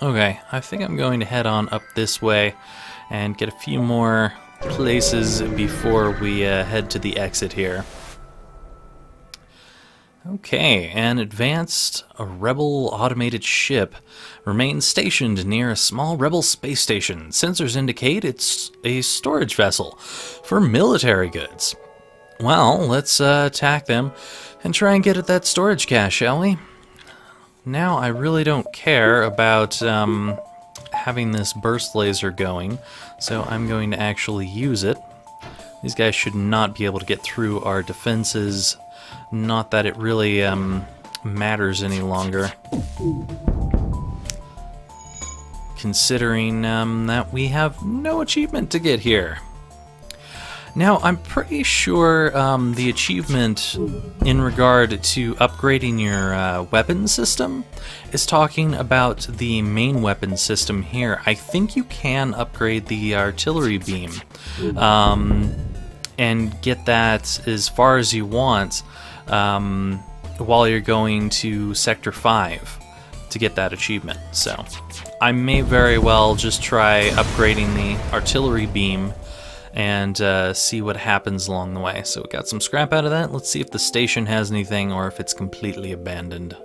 Okay, I think I'm going to head on up this way and get a few more places before we head to the exit here. Okay, an advanced rebel automated ship remains stationed near a small rebel space station. Sensors indicate it's a storage vessel for military goods. Well, let's attack them and try and get at that storage cache, shall we? Now I really don't care about having this burst laser going, so I'm going to actually use it. These guys should not be able to get through our defenses. Not that it really matters any longer, considering that we have no achievement to get here. Now, I'm pretty sure the achievement in regard to upgrading your weapon system is talking about the main weapon system here. I think you can upgrade the artillery beam and get that as far as you want while you're going to Sector 5 to get that achievement. So I may very well just try upgrading the artillery beam and see what happens along the way. So we got some scrap out of that. Let's see if the station has anything or if it's completely abandoned.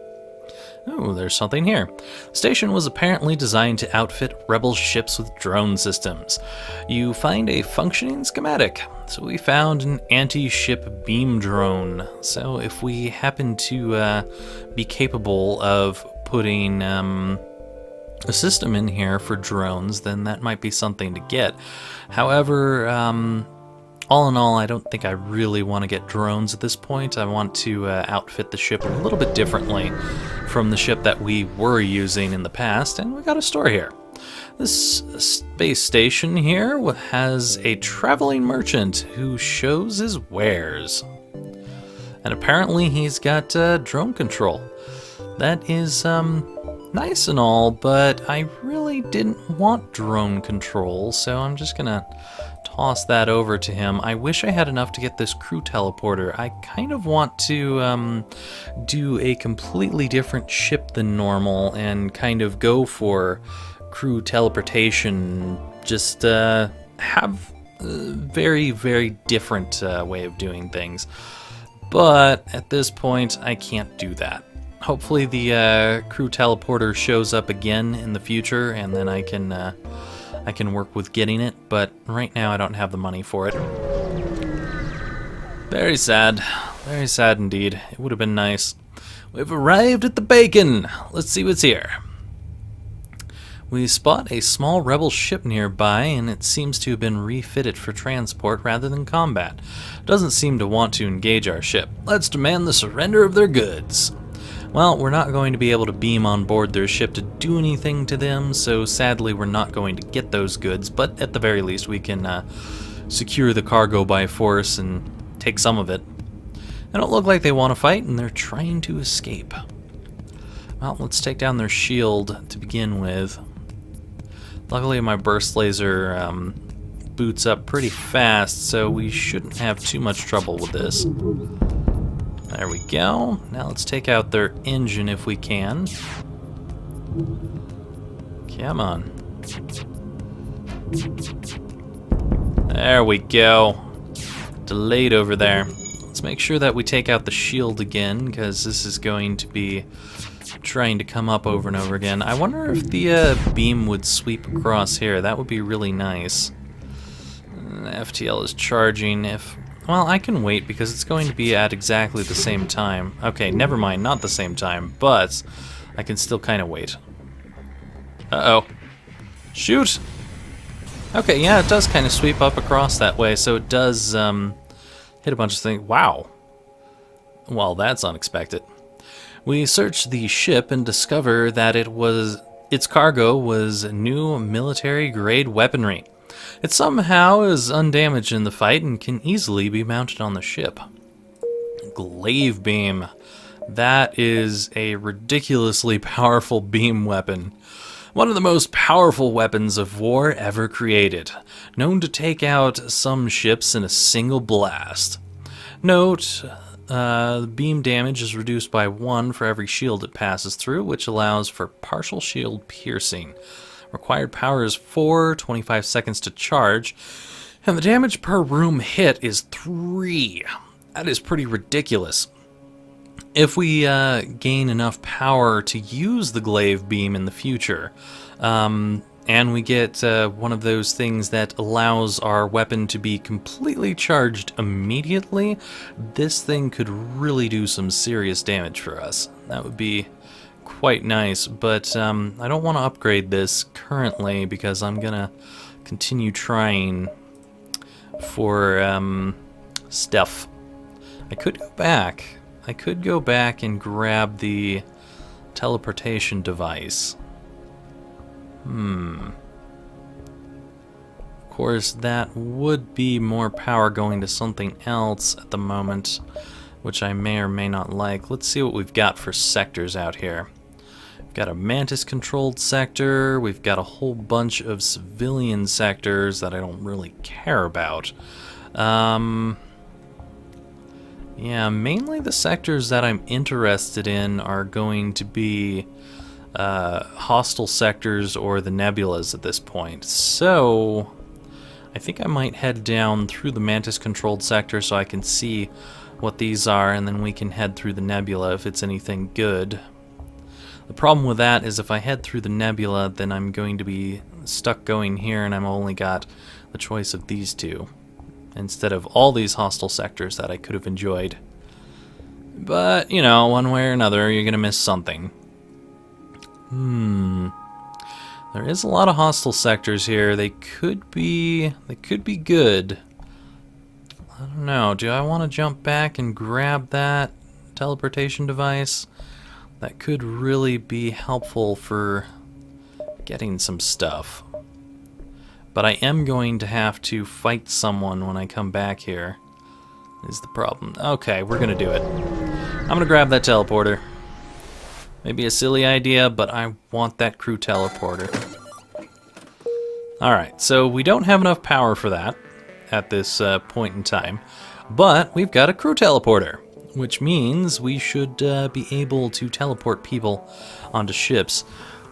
Oh, there's something here. The station was apparently designed to outfit rebel ships with drone systems. You find a functioning schematic. So we found an anti-ship beam drone. So if we happen to be capable of putting a system in here for drones, then that might be something to get. However, all in all, I don't think I really want to get drones at this point. I want to outfit the ship a little bit differently from the ship that we were using in the past, and we got a store here. This space station here has a traveling merchant who shows his wares. And apparently he's got drone control. That is nice and all, but I really didn't want drone control, so I'm just gonna toss that over to him. I wish I had enough to get this crew teleporter. I kind of want to do a completely different ship than normal and kind of go for crew teleportation, just have a very, very different way of doing things. But at this point, I can't do that. Hopefully the crew teleporter shows up again in the future, and then I can work with getting it, but right now I don't have the money for it. Very sad indeed. It would have been nice. We've arrived at the bacon. Let's see what's here. We spot a small rebel ship nearby, and it seems to have been refitted for transport rather than combat. Doesn't seem to want to engage our ship. Let's demand the surrender of their goods. Well, we're not going to be able to beam on board their ship to do anything to them, so sadly we're not going to get those goods, but at the very least we can secure the cargo by force and take some of it. They don't look like they want to fight, and they're trying to escape. Well, let's take down their shield to begin with. Luckily my burst laser boots up pretty fast, so we shouldn't have too much trouble with this. There we go. Now let's take out their engine if we can. Come on. There we go. Delayed over there. Let's make sure that we take out the shield again, because this is going to be trying to come up over and over again. I wonder if the beam would sweep across here. That would be really nice. FTL is charging. Well, I can wait because it's going to be at exactly the same time. Okay, never mind, not the same time, but I can still kind of wait. Uh-oh. Shoot! Okay, yeah, it does kind of sweep up across that way, so it does hit a bunch of things. Wow. Well, that's unexpected. We search the ship and discover that its cargo was new military-grade weaponry. It somehow is undamaged in the fight and can easily be mounted on the ship. Glaive beam. That is a ridiculously powerful beam weapon. One of the most powerful weapons of war ever created, known to take out some ships in a single blast. Note The beam damage is reduced by 1 for every shield it passes through, which allows for partial shield piercing. Required power is 4, 25 seconds to charge, and the damage per room hit is 3. That is pretty ridiculous. If we gain enough power to use the glaive beam in the future, and we get one of those things that allows our weapon to be completely charged immediately, this thing could really do some serious damage for us. That would be quite nice, but I don't want to upgrade this currently because I'm going to continue trying for stuff. I could go back. I could go back and grab the teleportation device. Of course, that would be more power going to something else at the moment, which I may or may not like. Let's see what we've got for sectors out here. We've got a Mantis-controlled sector. We've got a whole bunch of civilian sectors that I don't really care about. Yeah, mainly the sectors that I'm interested in are going to be hostile sectors or the nebulas at this point. So I think I might head down through the Mantis-controlled sector so I can see what these are, and then we can head through the nebula if it's anything good. The problem with that is if I head through the nebula, then I'm going to be stuck going here, and I've only got the choice of these two, instead of all these hostile sectors that I could have enjoyed. But, you know, one way or another, you're going to miss something. There is a lot of hostile sectors here. They could be good. I don't know. Do I want to jump back and grab that teleportation device? That could really be helpful for getting some stuff. But I am going to have to fight someone when I come back here, is the problem. Okay, we're going to do it. I'm going to grab that teleporter. Maybe a silly idea, but I want that crew teleporter. Alright, so we don't have enough power for that at this point in time, but we've got a crew teleporter, which means we should be able to teleport people onto ships.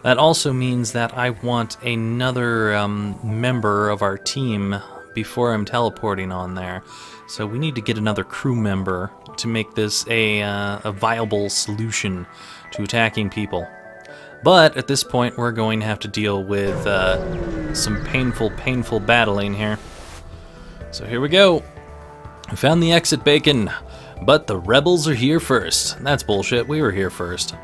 That also means that I want another member of our team before I'm teleporting on there. So we need to get another crew member to make this a viable solution to attacking people. But at this point, we're going to have to deal with some painful battling here. So here we go. I found the exit beacon, but the rebels are here first. That's bullshit. We were here first.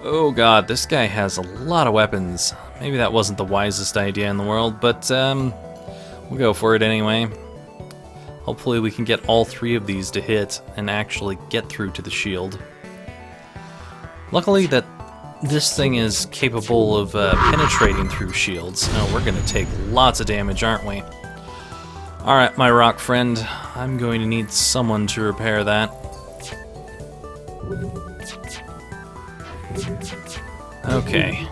Oh god, this guy has a lot of weapons. Maybe that wasn't the wisest idea in the world, but we'll go for it anyway. Hopefully we can get all 3 of these to hit and actually get through to the shield. Luckily that this thing is capable of penetrating through shields. Oh, we're going to take lots of damage, aren't we? Alright, my rock friend. I'm going to need someone to repair that. Okay.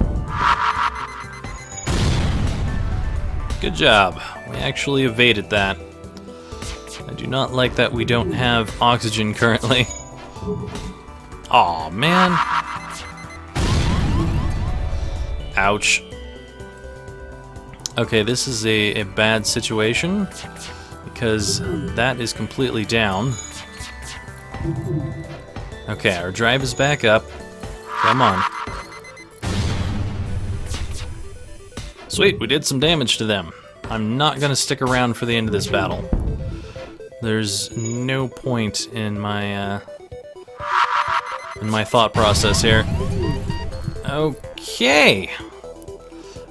Good job. We actually evaded that. I do not like that we don't have oxygen currently. Aw, man. Ouch. Okay, this is a bad situation because that is completely down. Okay, our drive is back up. Come on. Sweet, we did some damage to them. I'm not going to stick around for the end of this battle. There's no point in my thought process here. Okay.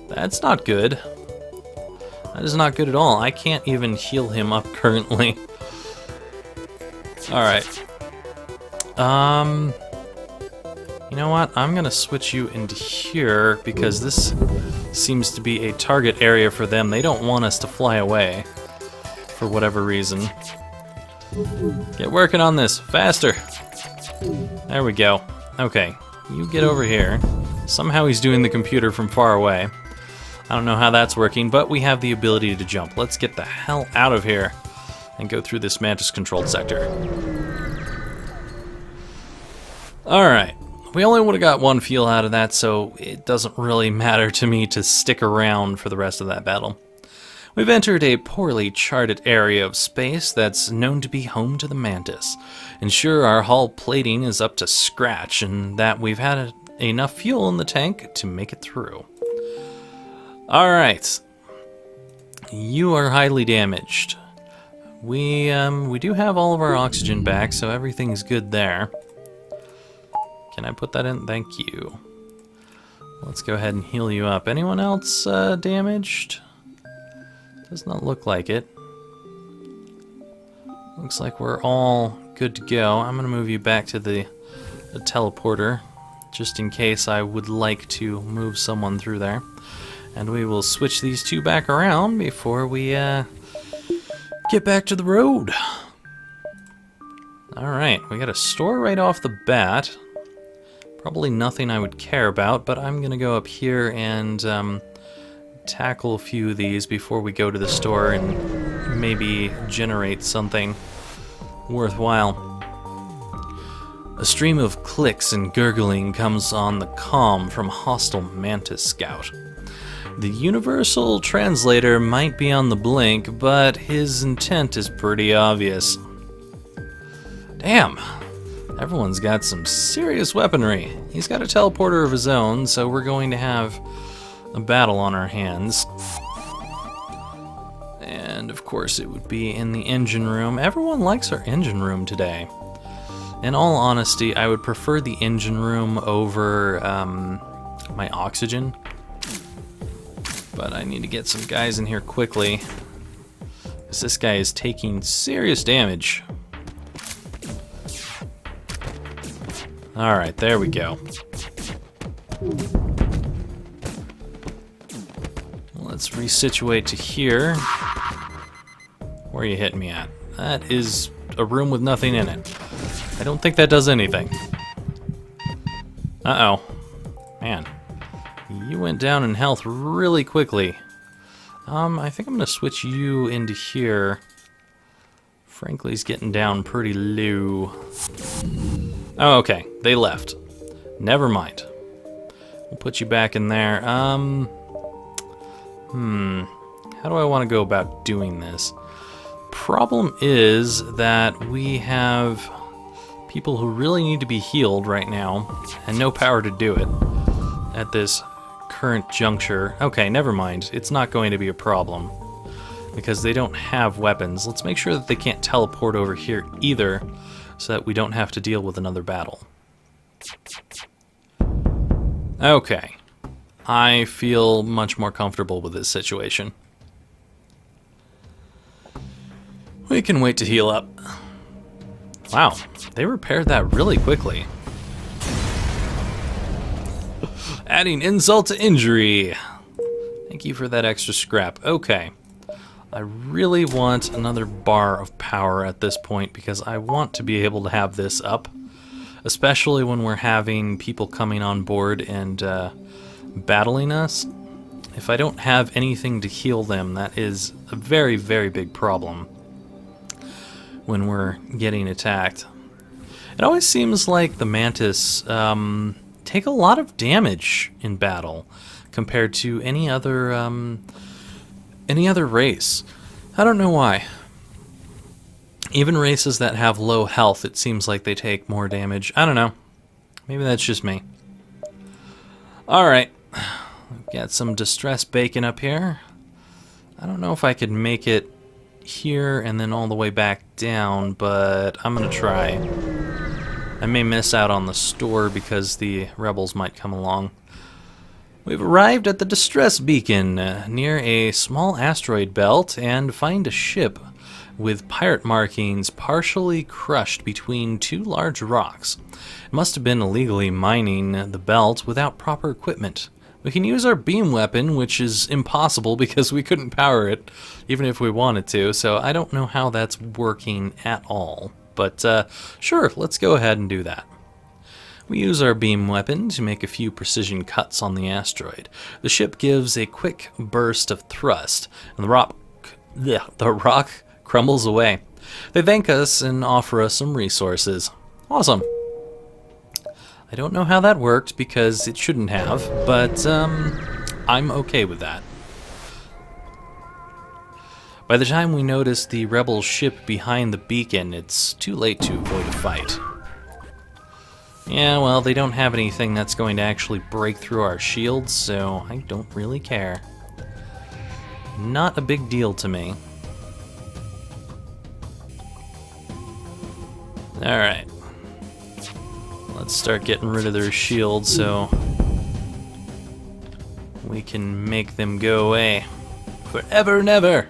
That's not good. That is not good at all. I can't even heal him up currently. Alright. You know what? I'm gonna switch you into here because this seems to be a target area for them. They don't want us to fly away for whatever reason. Get working on this. Faster. There we go. Okay. You get over here. Somehow he's doing the computer from far away. I don't know how that's working, but we have the ability to jump. Let's get the hell out of here and go through this Mantis-controlled sector. Alright, we only would have got one fuel out of that, so it doesn't really matter to me to stick around for the rest of that battle. We've entered a poorly charted area of space that's known to be home to the Mantis. Ensure our hull plating is up to scratch and that we've had enough fuel in the tank to make it through. Alright, you are highly damaged. We do have all of our oxygen back, so everything's good there. Can I put that in? Thank you. Let's go ahead and heal you up. Anyone else damaged? Does not look like it. Looks like we're all good to go. I'm going to move you back to the teleporter, just in case I would like to move someone through there. And we will switch these two back around before we get back to the road. Alright, we got a store right off the bat. Probably nothing I would care about, but I'm going to go up here and tackle a few of these before we go to the store and maybe generate something worthwhile. A stream of clicks and gurgling comes on the comm from hostile Mantis scout. The universal translator might be on the blink, but his intent is pretty obvious. Damn, everyone's got some serious weaponry. He's got a teleporter of his own, so we're going to have a battle on our hands. And of course it would be in the engine room. Everyone likes our engine room today. In all honesty, I would prefer the engine room over my oxygen. But I need to get some guys in here quickly, because this guy is taking serious damage. Alright, there we go. Let's resituate to here. Where are you hitting me at? That is a room with nothing in it. I don't think that does anything. Uh-oh. Man. You went down in health really quickly. I think I'm going to switch you into here. Frankly's getting down pretty low. Oh, okay. They left. Never mind. We'll put you back in there. How do I want to go about doing this? Problem is that we have people who really need to be healed right now, and no power to do it at this current juncture. Okay, never mind. It's not going to be a problem, because they don't have weapons. Let's make sure that they can't teleport over here either, so that we don't have to deal with another battle. Okay. I feel much more comfortable with this situation. We can wait to heal up. Wow, they repaired that really quickly. Adding insult to injury. Thank you for that extra scrap. Okay. I really want another bar of power at this point because I want to be able to have this up, especially when we're having people coming on board and battling us. If I don't have anything to heal them, that is a very, very big problem when we're getting attacked. It always seems like the Mantis take a lot of damage in battle compared to any other race. I don't know why. Even races that have low health, it seems like they take more damage. I don't know. Maybe that's just me. Alright. We've got some distressed bacon up here. I don't know if I could make it here and then all the way back down, but I'm gonna try. I may miss out on the store because the rebels might come along. We've arrived at the distress beacon near a small asteroid belt and find a ship with pirate markings partially crushed between two large rocks. It must have been illegally mining the belt without proper equipment. We can use our beam weapon, which is impossible because we couldn't power it, even if we wanted to, so I don't know how that's working at all. But sure, let's go ahead and do that. We use our beam weapon to make a few precision cuts on the asteroid. The ship gives a quick burst of thrust, and the rock crumbles away. They thank us and offer us some resources. Awesome. I don't know how that worked because it shouldn't have, but I'm okay with that. By the time we notice the rebel ship behind the beacon, it's too late to avoid a fight. Yeah, well, they don't have anything that's going to actually break through our shields, so I don't really care. Not a big deal to me. Alright. Let's start getting rid of their shields so we can make them go away forever and ever.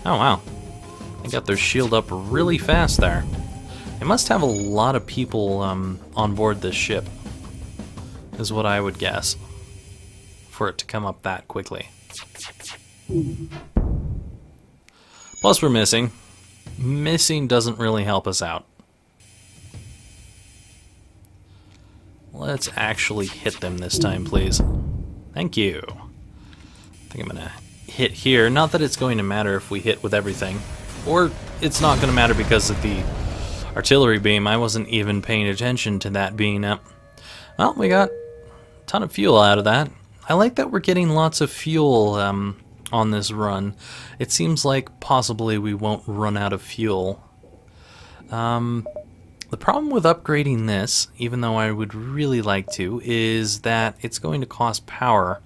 Oh wow, they got their shield up really fast there. They must have a lot of people on board this ship, is what I would guess, for it to come up that quickly. Plus we're missing. Missing doesn't really help us out. Let's actually hit them this time, please. Thank you. I think I'm gonna hit here. Not that it's going to matter if we hit with everything. Or it's not going to matter because of the artillery beam. I wasn't even paying attention to that being up. Well, we got a ton of fuel out of that. I like that we're getting lots of fuel on this run. It seems like possibly we won't run out of fuel. The problem with upgrading this, even though I would really like to, is that it's going to cost power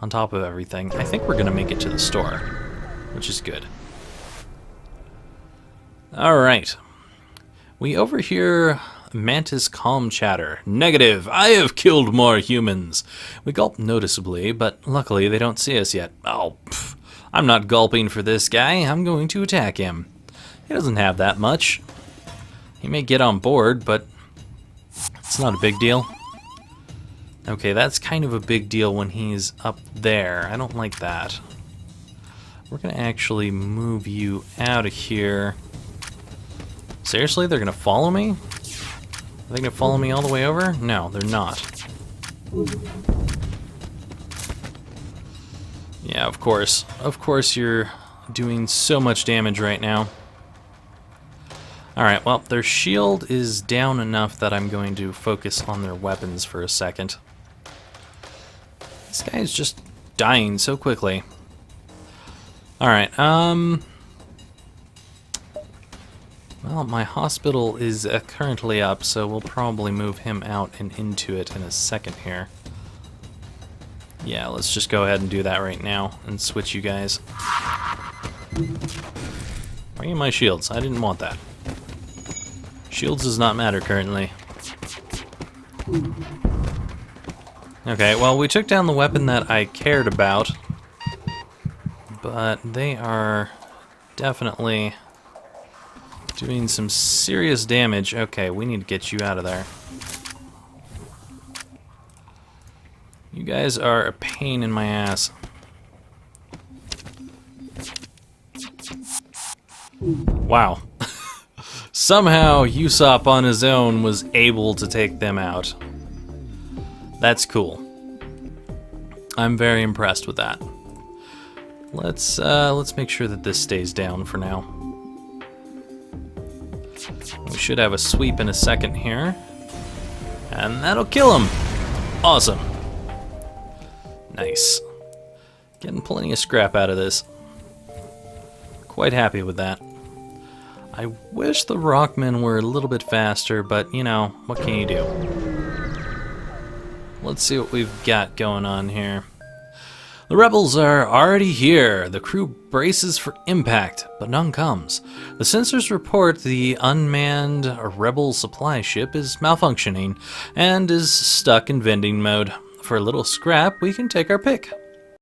on top of everything. I think we're going to make it to the store, which is good. Alright. We overhear Mantis calm chatter. Negative! I have killed more humans! We gulp noticeably, but luckily they don't see us yet. Oh, pff, I'm not gulping for this guy. I'm going to attack him. He doesn't have that much. He may get on board, but it's not a big deal. Okay, that's kind of a big deal when he's up there. I don't like that. We're going to actually move you out of here. Seriously? They're going to follow me? Are they going to follow me all the way over? No, they're not. Yeah, of course. Of course you're doing so much damage right now. Alright, well, their shield is down enough that I'm going to focus on their weapons for a second. This guy is just dying so quickly. Alright, well, my hospital is currently up, so we'll probably move him out and into it in a second here. Yeah, let's just go ahead and do that right now and switch you guys. Bring in my shields. I didn't want that. Shields does not matter currently. Okay, well, we took down the weapon that I cared about, but they are definitely doing some serious damage. Okay, we need to get you out of there. You guys are a pain in my ass. Wow. Somehow Usopp on his own was able to take them out. That's cool. I'm very impressed with that. Let's make sure that this stays down for now. We should have a sweep in a second here. And that'll kill him! Awesome. Nice. Getting plenty of scrap out of this. Quite happy with that. I wish the Rockmen were a little bit faster, but you know, what can you do? Let's see what we've got going on here. The rebels are already here. The crew braces for impact, but none comes. The sensors report the unmanned rebel supply ship is malfunctioning and is stuck in vending mode. For a little scrap, we can take our pick.